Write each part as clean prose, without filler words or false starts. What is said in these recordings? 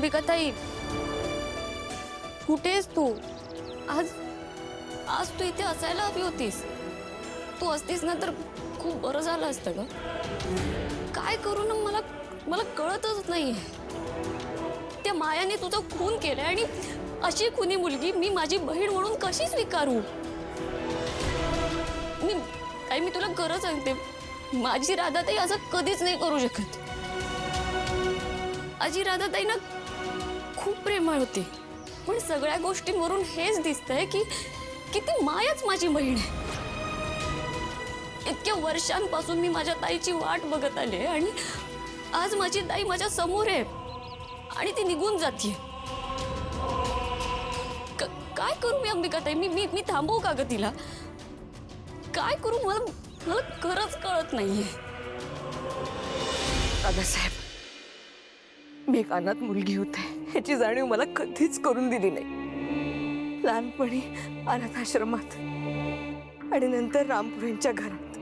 अंबिकाताई, कुठेस तू? आज आज तू इथे असायला हवी होतीस. तू असतीस ना तर खूप बरं झालं असतं ग. काय करू ना मला मला कळतच नाहीये. त्या मायाने तुझा खून केलाय आणि अशी खुनी मुलगी मी माझी बहीण म्हणून कशी स्वीकारू? मी तुला खरं सांगते, माझी राधाताई असं कधीच नाही करू शकत. माझी राधाताई ना खूप प्रेमळ होती, पण सगळ्या गोष्टींवरून हेच दिसतंय की ती मायाच माझी बहीण आहे. इतक्या वर्षांपासून मी माझ्या ताईची वाट बघत आले आणि आज माझी ताई माझ्या समोर आहे आणि ती निघून जातीये. काय करू मी अंबिकाताई? मी थांबवू का ग तिला? काय करू? मला खरंच कळत नाहीये. दादासाहेब, मी एक अनाथ मुलगी होते ह्याची जाणीव मला कधीच करून दिली नाही. लहानपणी अनाथ आश्रमात आणि नंतर रामपुरेंच्या घरात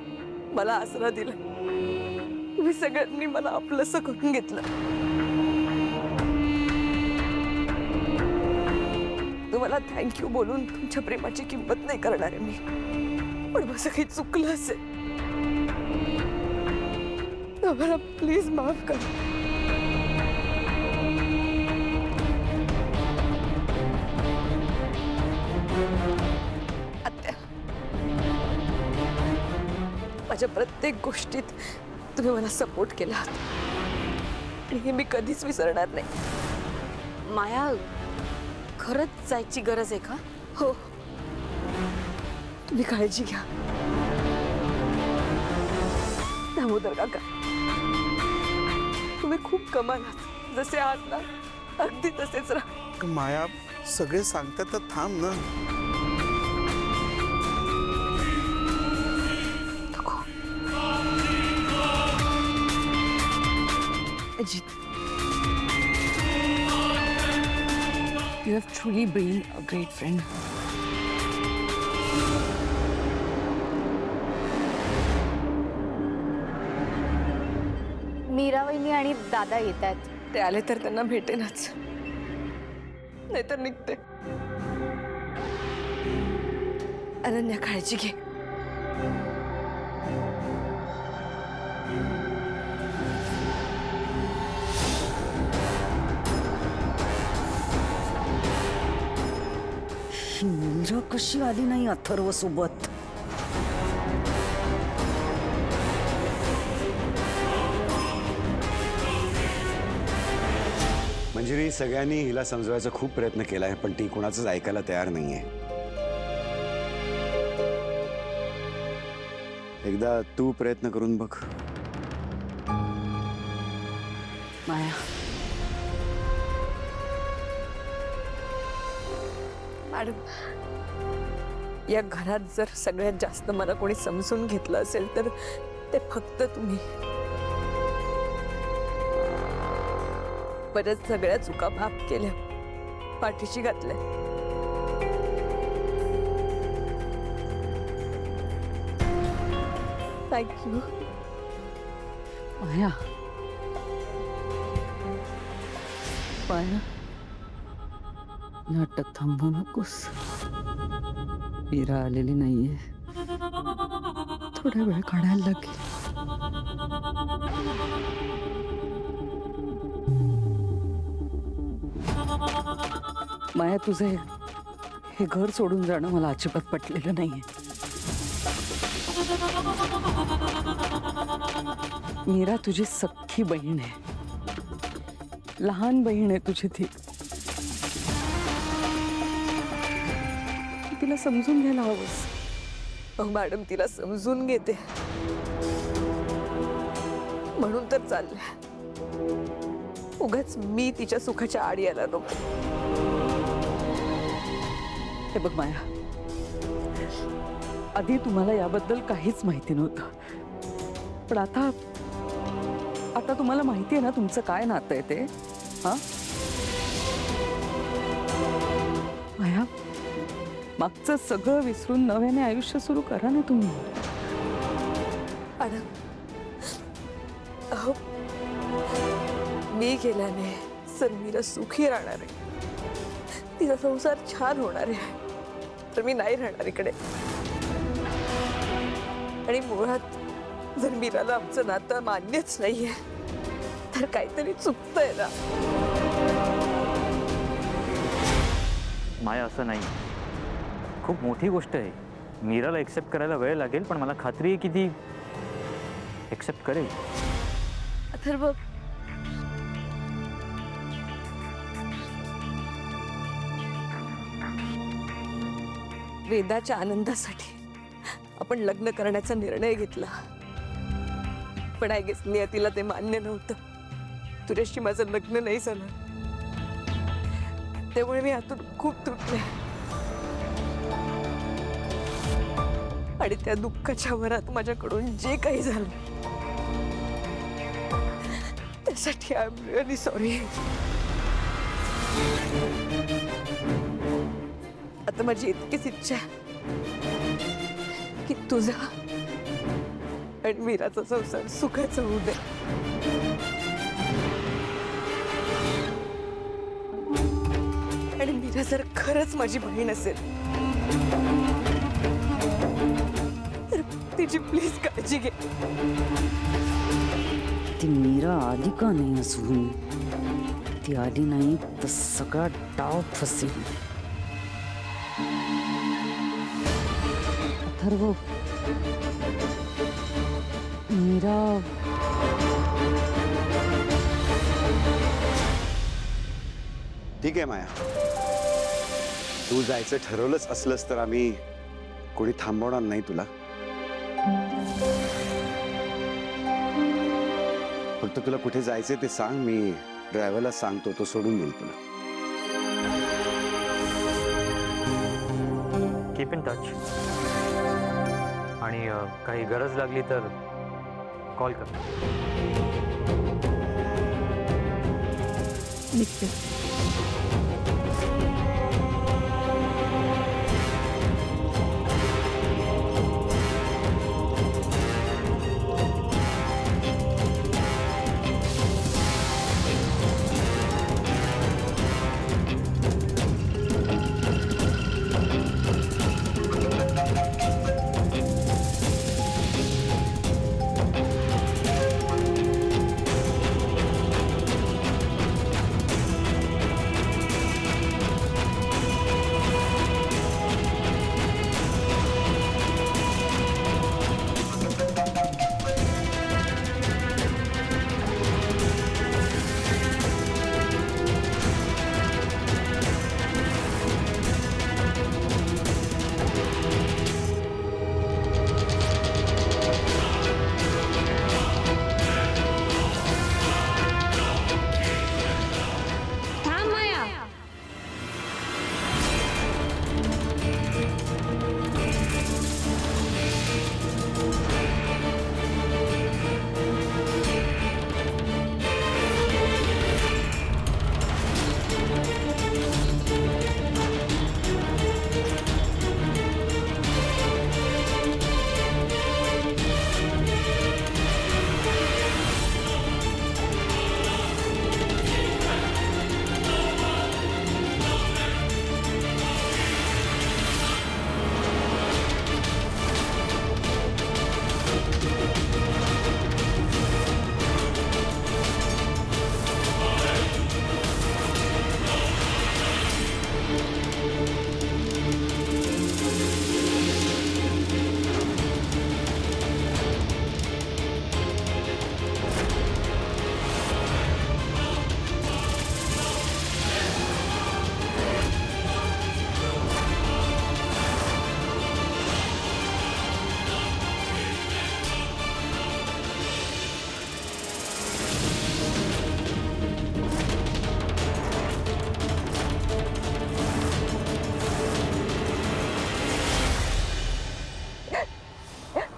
मला आसरा दिला. तुम्ही सगळ्यांनी मला आपलंसं करून घेतलं. तुम्हाला थँक्यू बोलून तुमच्या प्रेमाची किंमत नाही करणार आहे मी, पण माझं काही चुकलं असेल तर मला प्लीज माफ करा. आत्या, माझ्या प्रत्येक गोष्टीत तुम्ही मला सपोर्ट केला आणि हे मी कधीच विसरणार नाही. माया, खरंच जायची गरज आहे का? हो, तुम्ही काळजी घ्या. दामोदर काका, तुम्ही खूप कमाल आहात. जसे आहात ना अगदी तसेच राहा. माया, सगळे सांगतात तर थांब ना. Ajit, you have truly been a great friend. Mira वहिनी आणि दादा येत आहेत. ते आले तर त्यांना भेटेनच, नाहीतर निघते. अनन्या, काळजी घे. मीरा कशी आली नाही अथर्व सोबत? मंजिरी, सगळ्यांनी हिला समजवायचा खूप प्रयत्न केलाय, पण ती कोणाचंच ऐकायला तयार नाहीये. एकदा तू प्रयत्न करून बघ. माया, मॅडम, या घरात जर सगळ्यात जास्त मला कोणी समजून घेतलं असेल तर ते फक्त तुम्ही. बऱ्याच सगळ्या चुका माफ केल्या, पाठीशी घातल्या. थँक्यू. माया, माया, नाटक थांबवू नकोस. मीरा आलेली नाहीये, थोडा वेळ काढायला लागेल. माया, तुझे हे घर सोडून जाणं मला अजिबात पटलेलं नाहीये. मीरा तुझी सख्खी बहीण आहे, लहान बहीण आहे तुझी ती. तिला समजून घ्यायला हवंस. हो मॅडम, तिला समजून घेते म्हणून तर चाललंय. उगाच मी तिच्या सुखाच्या आड यायला नको. हे बघ माया, आधी तुम्हाला याबद्दल काहीच माहिती नव्हतं, पण आता तुम्हाला माहिती आहे ना तुमचं काय नातं आहे ते. हा माया, मागचं सगळं विसरून नव्याने आयुष्य सुरू करा ना तुम्ही. मॅडम, अहो, मी गेल्याने जर मीरा सुखी राहणार आहे, तिचा संसार छान होणार आहे, तर मी नाही राहणार इकडे. आणि मुळात जर मीराला आमचं नातं मान्यच नाहीये, तर काहीतरी चुकतंय ना. माया, असं नाही. खूप मोठी गोष्ट आहे. मीराला एक्सेप्ट करायला वेळ लागेल, पण मला खात्री आहे की ती एक्सेप्ट करेल. अथर्व, वेदाच्या आनंदासाठी आपण लग्न करण्याचा निर्णय घेतला, पण आय गेस नियतीला ते मान्य नव्हतं. तुझ्याशी माझं लग्न नाही झालं, त्यामुळे मी आतून खूप तुटले. आणि त्या दुःखाच्या भरात माझ्याकडून जे काही झालं त्यासाठी आय एम रिअली सॉरी. आता माझी इतकीच इच्छा आहे की तुझा आणि मीराचा संसार सुखाचा होऊ दे. आणि मीरा जर खरंच माझी बहीण असेल तर तिची प्लीज काळजी घे. ती मीरा आली का नाही अजून? ती आली नाही तर सगळा डाव फसेल. अथर्व, मीरा ठीक आहे माया, तू जायचं ठरवलंच असलंस तर आम्ही कोणी थांबवणार नाही तुला. फक्त तुला कुठे जायचंय ते सांग, मी ड्रायव्हरला सांगतो, तो सोडून देईल तुला. Keep in touch. आणि काही गरज लागली तर कॉल कर. निघते.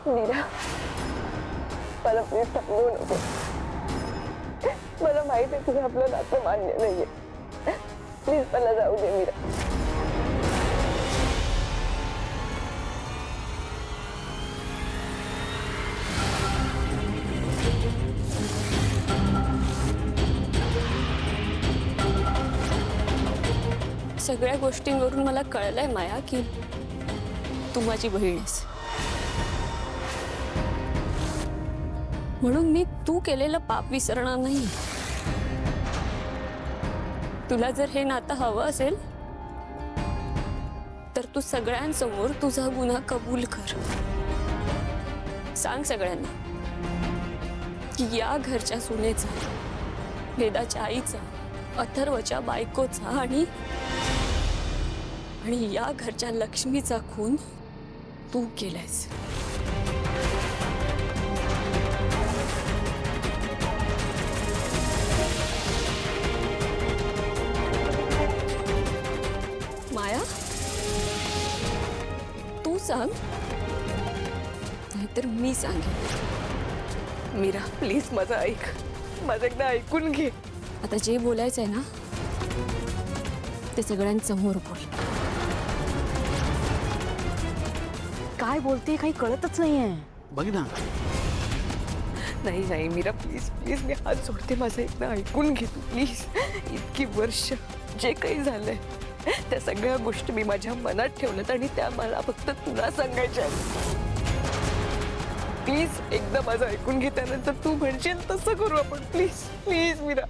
मीरा, मला प्लीज थांबवू नको. मला माहिती आहे तुझं आपलं नातं मान्य नाहीये. प्लीज मला जाऊ दे मीरा. सगळ्या गोष्टींवरून मला कळलंय माया की तू माझी बहीण आहेस. म्हणून मी तू केलेलं पाप विसरणार नाही. तुला जर हे नातं हवं असेल तर तू सगळ्यांसमोर तुझा गुन्हा कबूल कर. सांग सगळ्यांना की या घरच्या सुनेचा, वेदाच्या आईचा, अथर्वच्या बायकोचा आणि या घरच्या लक्ष्मीचा खून तू केलायस. माया, तू सांग नाहीतर मी सांगेन. मीरा प्लीज माझं ऐक, माझं एकदा ऐकून घे. आता जे बोलायचंय ना ते सगळ्यांसमोर बोल. काय बोलते काही कळतच नाहीये. बघ ना, नाही नाही मीरा प्लीज प्लीज, मी हात जोडते, माझं एकदा ऐकून घे तू प्लीज. इतकी वर्ष जे काही झालंय त्या सगळ्या गोष्टी मी माझ्या मनात ठेवल्यात आणि त्या मला फक्त तुला सांगायच्या आहेत. प्लीज एकदा माझं ऐकून घे, त्यानंतर तू म्हणशील तसं करू आपण. प्लीज प्लीज मीरा,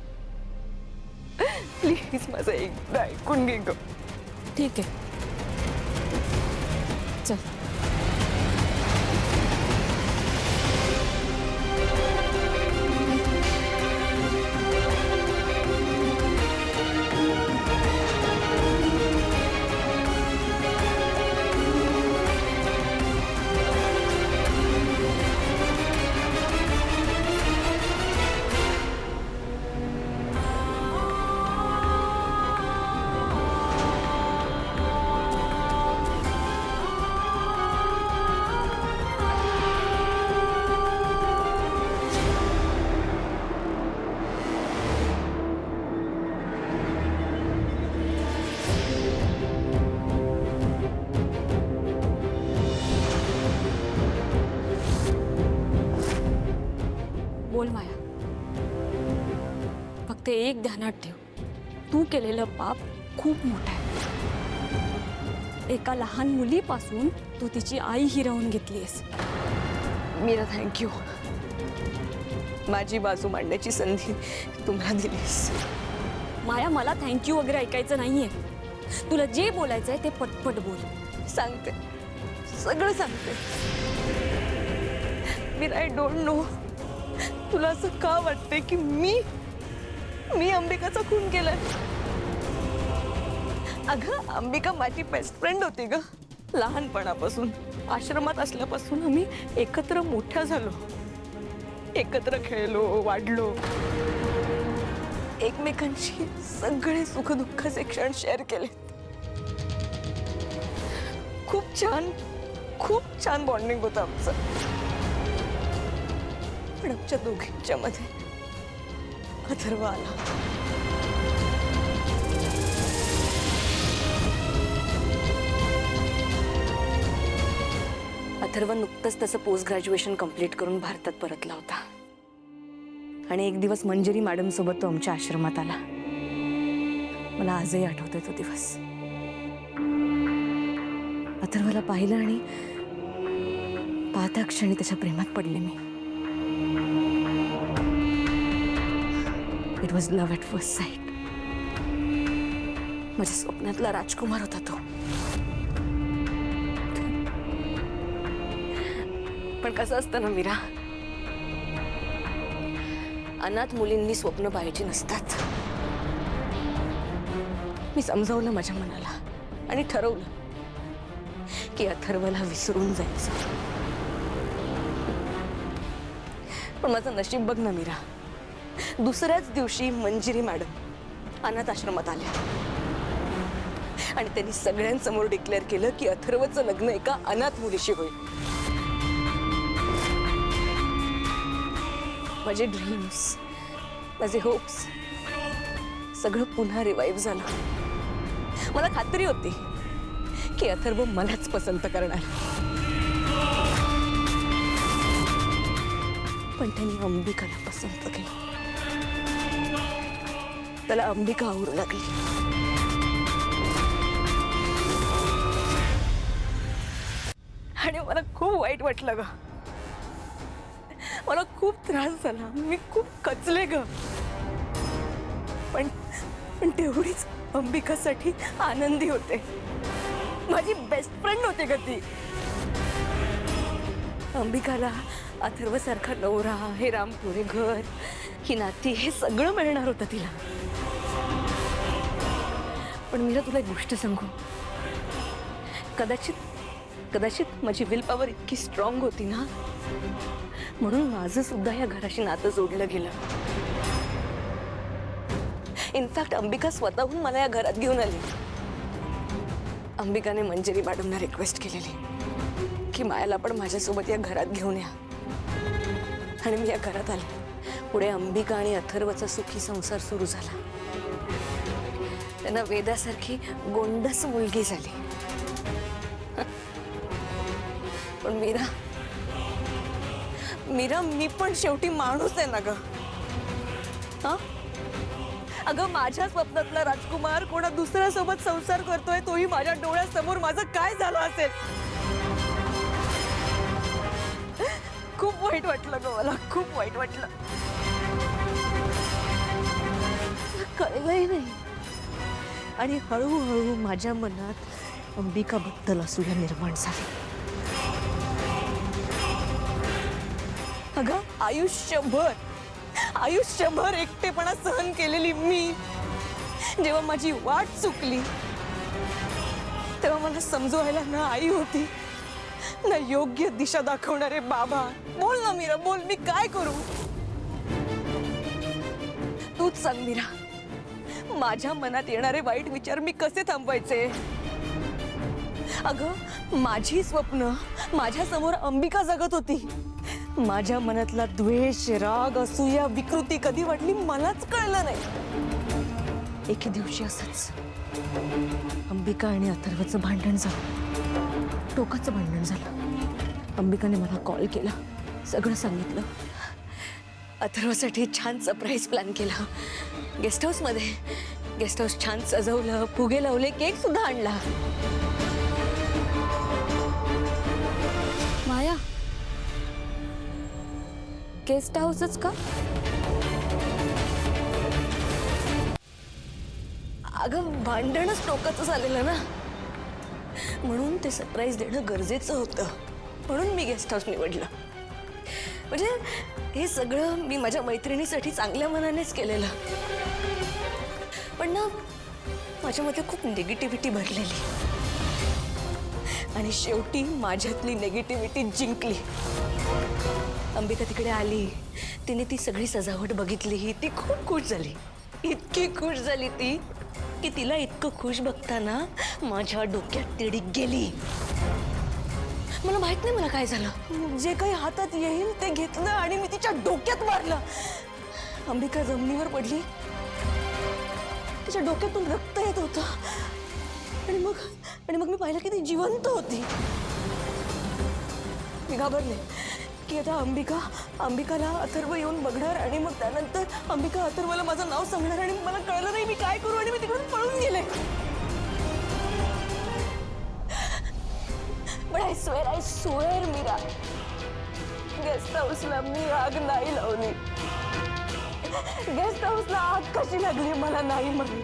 प्लीज माझं एकदा ऐकून घे ग. ठीक आहे, चल. बोल माया, फक्त एक ध्यानात ठेव, तू केलेलं पाप खूप मोठं आहे. एका लहान मुलीपासून तू तिची आई हिरावून घेतलीयस. मीरा थँक्यू, माझी बाजू मांडण्याची संधी तुम्हाला दिलीस. माया, मला थँक्यू वगैरे ऐकायचं नाहीये. तुला जे बोलायचंय ते पटपट बोल. सांगते, सगळं सांगते. मीरा आय डोंट नो, तुला असं का वाटतंय की मी अंबिकाचा खून केलाय? अगं अंबिका माझी बेस्ट फ्रेंड होती ग, लहानपणापासून. आश्रमात असल्यापासून आम्ही एकत्र मोठ्या झालो, एकत्र खेळलो, वाढलो, एकमेकांशी सगळे सुखदुःखाचे क्षण शेअर केले. खूप छान बॉन्डिंग होतं आमचं. पण आमच्या दोघींच्या मध्ये अथर्व आला. अथर्व नुकतंच तसं पोस्ट ग्रॅज्युएशन कंप्लीट करून भारतात परतला होता आणि एक दिवस मंजिरी मॅडम सोबत तो आमच्या आश्रमात आला. मला आजही आठवतोय तो दिवस. अथर्वला पाहिलं आणि पाहता क्षणी त्याच्या प्रेमात पडले मी. It was love at first sight. माझ्या स्वप्नातला राजकुमार होता तो. पण कसं असतं ना मीरा, अनाथ मुलींनी स्वप्न पाहायची नसतात. मी समजावलं माझ्या मनाला आणि ठरवलं की अथर्वला विसरून जायचं. पण माझं नशीब बघ ना मीरा, दुसऱ्याच दिवशी मंजिरी मॅडम अनाथ आश्रमात आल्या आणि त्यांनी सगळ्यांसमोर डिक्लेअर केलं की अथर्वचं लग्न एका अनाथ मुलीशी होईल. माझे ड्रीम्स, माझे होप्स सगळं पुन्हा रिवाईव्ह झालं. मला खात्री होती की अथर्व मलाच पसंत करणार, पण त्यांनी अंबिकाला पसंत केलं. त्याला अंबिका आवडू लागली. आणि मला खूप वाईट वाटलं ग. मला खूप त्रास झाला, मी खूप कचले ग. पण पण तेवढीच अंबिकासाठी आनंदी होते. माझी बेस्ट फ्रेंड होते ग ती. अंबिकाला अथर्व सारखा नवरा, हे रामपुरे घर, ही नाती, हे सगळं मिळणार होतं तिला. पण मीरा, तुला एक गोष्ट सांगू, कदाचित माझी विल पॉवर इतकी स्ट्रॉंग होती ना, म्हणून माझं सुद्धा या घराशी नातं जोडलं गेलं. इनफॅक्ट अंबिका स्वतःहून मला या घरात घेऊन आली. अंबिकाने मंजिरी मॅडमना रिक्वेस्ट केलेली की मायाला पण माझ्यासोबत या घरात घेऊन या, आणि मी या घरात आले. पुढे अंबिका आणि अथर्वचा सुखी संसार सुरू झाला. त्यांना वेदासारखी गोंडस मुलगी झाली. पण मीरा, मी पण शेवटी माणूस आहे ना ग. हा, अगं, माझ्या स्वप्नातला राजकुमार कोणा दुसऱ्यासोबत संसार करतोय, तोही माझ्या डोळ्यासमोर. माझं काय झालं असेल? खूप वाईट वाटलं ग मला, खूप वाईट वाटलं. कळलंही नाही. आणि हळूहळू माझ्या मनात अंबिकाबद्दल असूया निर्माण झाली. अगं, आयुष्यभर एकटेपणा सहन केलेली मी, जेव्हा माझी वाट चुकली तेव्हा मला समजवायला ना आई होती, ना योग्य दिशा दाखवणारे बाबा. बोल ना मीरा, बोल, मी काय करू? तूच सांग मीरा, माझ्या मनात येणारे वाईट विचार मी कसे थांबवायचे? अगं, माझी स्वप्न माझ्या समोर अंबिका जगत होती. माझ्या मनातला द्वेष, राग, असूया, विकृती कधी वाटली मलाच कळलं नाही. एके दिवशी असंच अंबिका आणि अथर्वचं भांडण झालं. टोकाचं भांडण झालं. अंबिकाने मला कॉल केला, सगळं सांगितलं. अथर्वसाठी छान सरप्राईज प्लॅन केला. गेस्ट हाऊस छान सजवलं, फुगे लावले, केक सुद्धा आणला. माया, गेस्ट हाऊसच का? अगं, भांडणच टोकाचं झालेलं ना, म्हणून ते सरप्राईज देणं गरजेचं होतं. म्हणून मी गेस्ट हाऊस निवडलं. म्हणजे हे सगळं मी माझ्या मैत्रिणीसाठी चांगल्या मनानेच केलेलं. पण ना, माझ्यामध्ये खूप निगेटिव्हिटी भरलेली, आणि शेवटी माझ्यातली निगेटिव्हिटी जिंकली. अंबिका तिकडे आली, तिने ती सगळी सजावट बघितली, ती खूप खुश झाली. इतकी खुश झाली ती की तिला इतकं खुश बघताना माझ्या डोक्यात तिडीक गेली. मला माहित नाही मला काय झालं. जे काही हातात येईल ते घेतलं आणि मी तिच्या डोक्यात मारलं. अंबिका जमिनीवर पडली, तिच्या डोक्यातून रक्त येत होतं. आणि मग मी पाहिलं की ती जिवंत होती. मी घाबरले की आता अंबिकाला अथर्व येऊन बघणार, आणि मग त्यानंतर अंबिका अथर्वला माझं नाव सांगणार, आणि मला कळलं नाही मी काय करू, आणि मी तिकडून पळून गेले. पण आय स्वेअर मीरा, गेस्ट हाऊसला मी आग नाही लावली. गेस्ट हाऊसला आग कशी लागली मला नाही माहित.